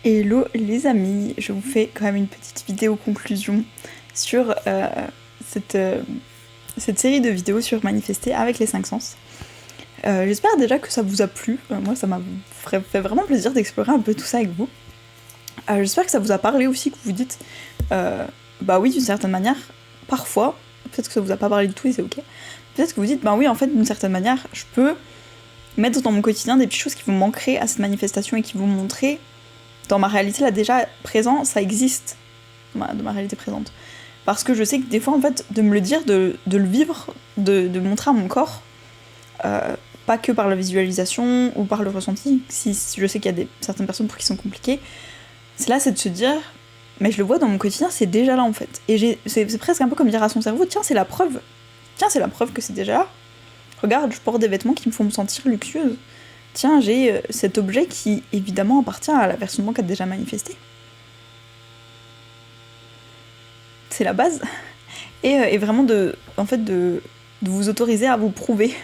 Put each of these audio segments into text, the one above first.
Hello les amis, je vous fais quand même une petite vidéo conclusion sur cette, euh, cette série de vidéos sur manifester avec les 5 sens. J'espère déjà que ça vous a plu, moi ça m'a fait vraiment plaisir d'explorer un peu tout ça avec vous. J'espère que ça vous a parlé aussi, que vous vous dites bah oui d'une certaine manière, parfois, peut-être que ça vous a pas parlé du tout et c'est ok, peut-être que vous dites bah oui en fait d'une certaine manière je peux mettre dans mon quotidien des petites choses qui vont m'ancrer à cette manifestation et qui vont montrer dans ma réalité là déjà présent, ça existe dans ma réalité présente. Parce que je sais que des fois en fait de me le dire, de le vivre, de montrer à mon corps, pas que par la visualisation ou par le ressenti, si je sais qu'il y a certaines personnes pour qui sont compliquées, c'est de se dire mais je le vois dans mon quotidien, c'est déjà là en fait. Et c'est presque un peu comme dire à son cerveau tiens c'est la preuve que c'est déjà là. Regarde, je porte des vêtements qui me font me sentir luxueuse. Tiens, j'ai cet objet qui, évidemment, appartient à la version de moi qui a déjà manifesté. C'est la base. Et vraiment de vous autoriser à vous prouver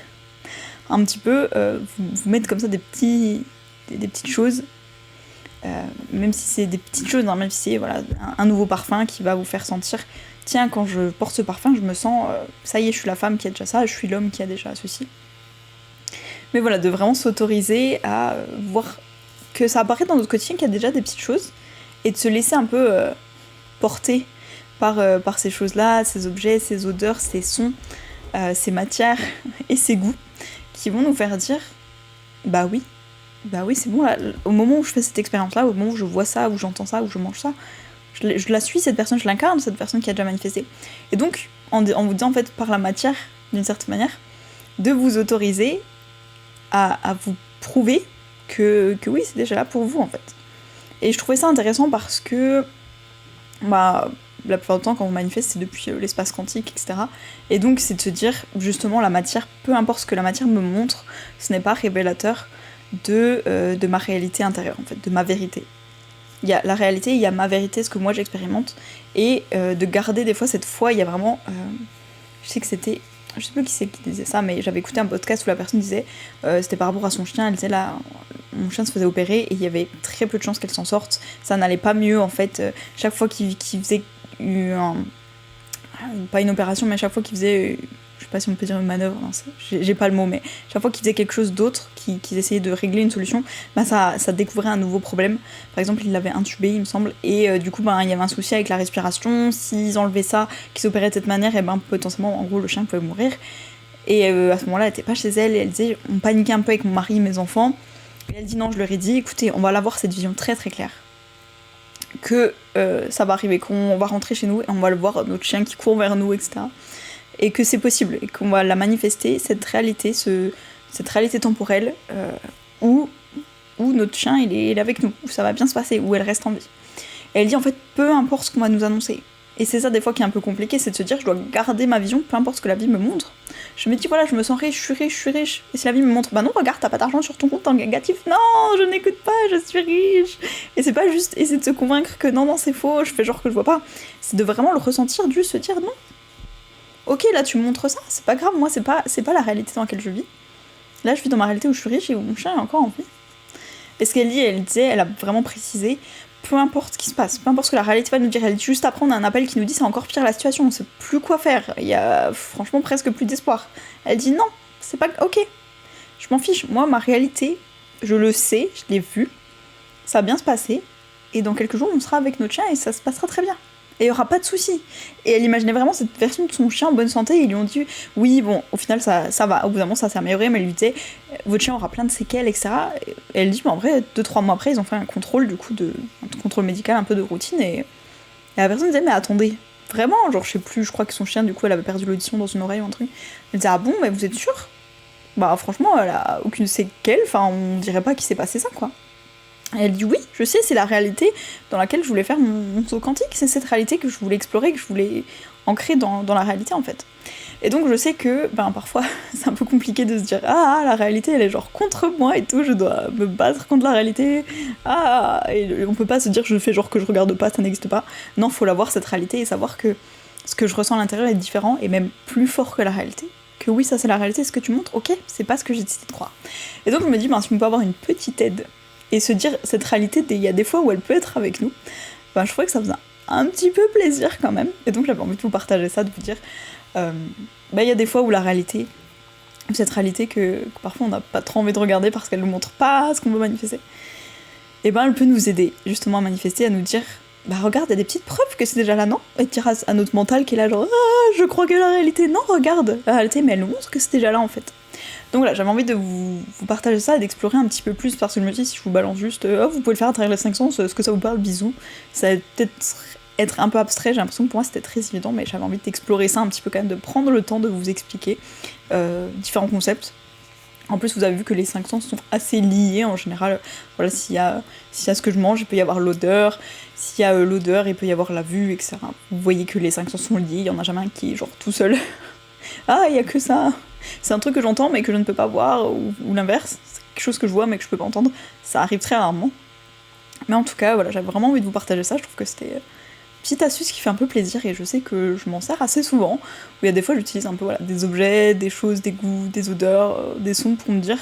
un petit peu, vous mettre comme ça des petites choses, même si c'est des petites choses, hein, même si c'est voilà, un nouveau parfum qui va vous faire sentir tiens, quand je porte ce parfum, je me sens, ça y est, je suis la femme qui a déjà ça, je suis l'homme qui a déjà ceci. Mais voilà, de vraiment s'autoriser à voir que ça apparaît dans notre quotidien qu'il y a déjà des petites choses, et de se laisser un peu porter par ces choses-là, ces objets, ces odeurs, ces sons, ces matières et ces goûts, qui vont nous faire dire bah oui c'est bon, là, au moment où je fais cette expérience-là, au moment où je vois ça, où j'entends ça, où je mange ça, je la suis, cette personne, je l'incarne, cette personne qui a déjà manifesté. Et donc, en vous disant en fait par la matière, d'une certaine manière, de vous autoriser à vous prouver que oui, c'est déjà là pour vous en fait. Et je trouvais ça intéressant parce que bah, la plupart du temps quand on manifeste c'est depuis l'espace quantique, etc. Et donc c'est de se dire justement la matière, peu importe ce que la matière me montre, ce n'est pas révélateur de ma réalité intérieure en fait, de ma vérité. Il y a la réalité, il y a ma vérité, ce que moi j'expérimente, et de garder des fois cette foi, il y a vraiment... je sais que c'était... Je sais plus qui c'est qui disait ça, mais j'avais écouté un podcast où la personne disait, c'était par rapport à son chien, elle disait là, mon chien se faisait opérer et il y avait très peu de chances qu'elle s'en sorte, ça n'allait pas mieux en fait, chaque fois qu'il faisait pas une opération, mais chaque fois qu'il faisait, je sais pas si on peut dire une manœuvre, non, j'ai pas le mot, mais chaque fois qu'ils faisaient quelque chose d'autre, qu'ils essayaient de régler une solution, bah ça découvrait un nouveau problème. Par exemple, ils l'avaient intubé, il me semble, et du coup, bah, il y avait un souci avec la respiration. S'ils enlevaient ça, qu'ils s'opéraient de cette manière, et ben potentiellement, en gros, le chien pouvait mourir. Et à ce moment-là, elle était pas chez elle, et elle disait, on paniquait un peu avec mon mari et mes enfants. Et elle dit non, je leur ai dit, écoutez, on va avoir cette vision très très claire. Que ça va arriver, qu'on va rentrer chez nous et on va le voir, notre chien qui court vers nous, etc. Et que c'est possible, et qu'on va la manifester, cette réalité temporelle, où notre chien il est avec nous, où ça va bien se passer, où elle reste en vie. Et elle dit en fait, peu importe ce qu'on va nous annoncer. Et c'est ça des fois qui est un peu compliqué, c'est de se dire je dois garder ma vision, peu importe ce que la vie me montre. Je me dis voilà, je me sens riche, je suis riche. Et si la vie me montre, bah non, regarde, t'as pas d'argent sur ton compte en négatif, non, je n'écoute pas, je suis riche. Et c'est pas juste essayer de se convaincre que non, c'est faux, je fais genre que je vois pas. C'est de vraiment le ressentir, se dire non. Ok, là tu me montres ça, c'est pas grave, moi c'est pas la réalité dans laquelle je vis. Là je vis dans ma réalité où je suis riche et où mon chien est encore en vie. Et ce qu'elle dit, elle a vraiment précisé, peu importe ce qui se passe, peu importe ce que la réalité va nous dire, elle dit juste après on a un appel qui nous dit c'est encore pire la situation, on sait plus quoi faire, il y a franchement presque plus d'espoir. Elle dit non, c'est pas... Ok, je m'en fiche, moi ma réalité, je le sais, je l'ai vu, ça va bien se passer, et dans quelques jours on sera avec notre chien et ça se passera très bien. Et il n'y aura pas de soucis. Et elle imaginait vraiment cette version de son chien en bonne santé, et ils lui ont dit oui, bon, au final ça va, au bout d'un moment ça s'est amélioré, mais elle lui disait votre chien aura plein de séquelles, etc. Et elle dit mais en vrai, 2-3 mois après, ils ont fait un contrôle, du coup, un contrôle médical un peu de routine, et la personne disait mais attendez, vraiment, genre je sais plus, je crois que son chien, du coup, elle avait perdu l'audition dans une oreille ou un truc. Elle disait ah bon, mais vous êtes sûre? Bah franchement, elle a aucune séquelle, enfin on dirait pas qu'il s'est passé ça, quoi. Et elle dit oui, je sais, c'est la réalité dans laquelle je voulais faire mon saut quantique, c'est cette réalité que je voulais explorer, que je voulais ancrer dans la réalité en fait. Et donc je sais que parfois c'est un peu compliqué de se dire ah la réalité elle est genre contre moi et tout, je dois me battre contre la réalité, et on peut pas se dire je fais genre que je regarde pas, ça n'existe pas. Non, faut la voir cette réalité et savoir que ce que je ressens à l'intérieur est différent et même plus fort que la réalité. Que oui, ça c'est la réalité, ce que tu montres, ok, c'est pas ce que j'ai décidé de croire. Et donc je me dis si on peut avoir une petite aide et se dire cette réalité, il y a des fois où elle peut être avec nous, ben, je trouvais que ça faisait un petit peu plaisir quand même, et donc j'avais envie de vous partager ça, de vous dire, il y a des fois où la réalité, cette réalité que parfois on n'a pas trop envie de regarder parce qu'elle nous montre pas ce qu'on veut manifester, et ben elle peut nous aider justement à manifester, à nous dire bah regarde, il y a des petites preuves que c'est déjà là, non? Et dire à notre mental qui est là genre ah, je crois que la réalité, non regarde, la réalité mais elle nous montre que c'est déjà là en fait. Donc voilà, j'avais envie de vous partager ça et d'explorer un petit peu plus parce que je me dis si je vous balance juste oh vous pouvez le faire à travers les 5 sens, ce que ça vous parle, bisous, ça va peut-être être un peu abstrait, j'ai l'impression que pour moi c'était très évident, mais j'avais envie d'explorer ça un petit peu quand même, de prendre le temps de vous expliquer différents concepts. En plus, vous avez vu que les 5 sens sont assez liés en général. Voilà, s'il y a ce que je mange, il peut y avoir l'odeur. S'il y a l'odeur, il peut y avoir la vue, etc. Vous voyez que les 5 sens sont liés, il y en a jamais un qui est genre tout seul. Ah, il y a que ça. C'est un truc que j'entends mais que je ne peux pas voir, ou l'inverse. C'est quelque chose que je vois mais que je peux pas entendre. Ça arrive très rarement. Mais en tout cas, voilà, j'avais vraiment envie de vous partager ça. Je trouve que c'était une petite astuce qui fait un peu plaisir et je sais que je m'en sers assez souvent. Où il y a des fois, j'utilise un peu voilà, des objets, des choses, des goûts, des odeurs, des sons pour me dire.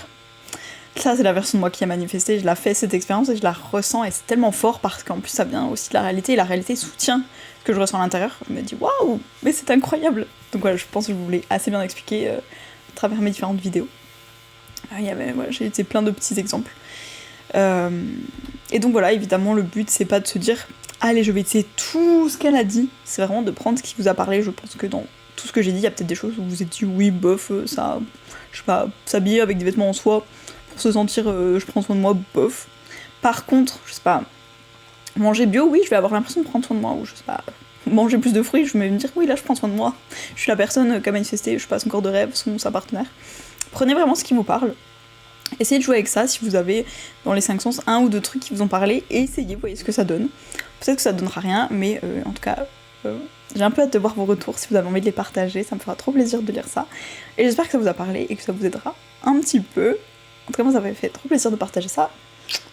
Ça, c'est la version de moi qui a manifesté. Je la fais cette expérience et je la ressens et c'est tellement fort parce qu'en plus, ça vient aussi de la réalité et la réalité soutient ce que je ressens à l'intérieur. Je me dis waouh, mais c'est incroyable. Donc voilà, je pense que je vous l'ai assez bien expliqué à travers mes différentes vidéos. J'ai utilisé plein de petits exemples. Et donc voilà, évidemment, le but c'est pas de se dire allez, je vais essayer tout ce qu'elle a dit. C'est vraiment de prendre ce qui vous a parlé. Je pense que dans tout ce que j'ai dit, il y a peut-être des choses où vous vous êtes dit oui, bof, ça, je sais pas, s'habiller avec des vêtements en soie pour se sentir je prends soin de moi, bof. Par contre, je sais pas, manger bio, oui, je vais avoir l'impression de prendre soin de moi, ou je sais pas, manger plus de fruits, je vais me dire oui, là je prends soin de moi. Je suis la personne qui a manifesté, je sais pas, son corps de rêve, sa partenaire. Prenez vraiment ce qui vous parle. Essayez de jouer avec ça si vous avez dans les 5 sens un ou deux trucs qui vous ont parlé et essayez, voyez ce que ça donne. Peut-être que ça donnera rien, mais en tout cas, j'ai un peu hâte de voir vos retours si vous avez envie de les partager, ça me fera trop plaisir de lire ça. Et j'espère que ça vous a parlé et que ça vous aidera un petit peu. En tout cas, moi ça m'a fait trop plaisir de partager ça.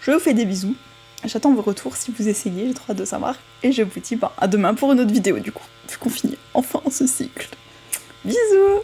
Je vous fais des bisous, j'attends vos retours si vous essayez, j'ai trop hâte de savoir. Et je vous dis à demain pour une autre vidéo du coup, vu qu'on finit enfin ce cycle. Bisous!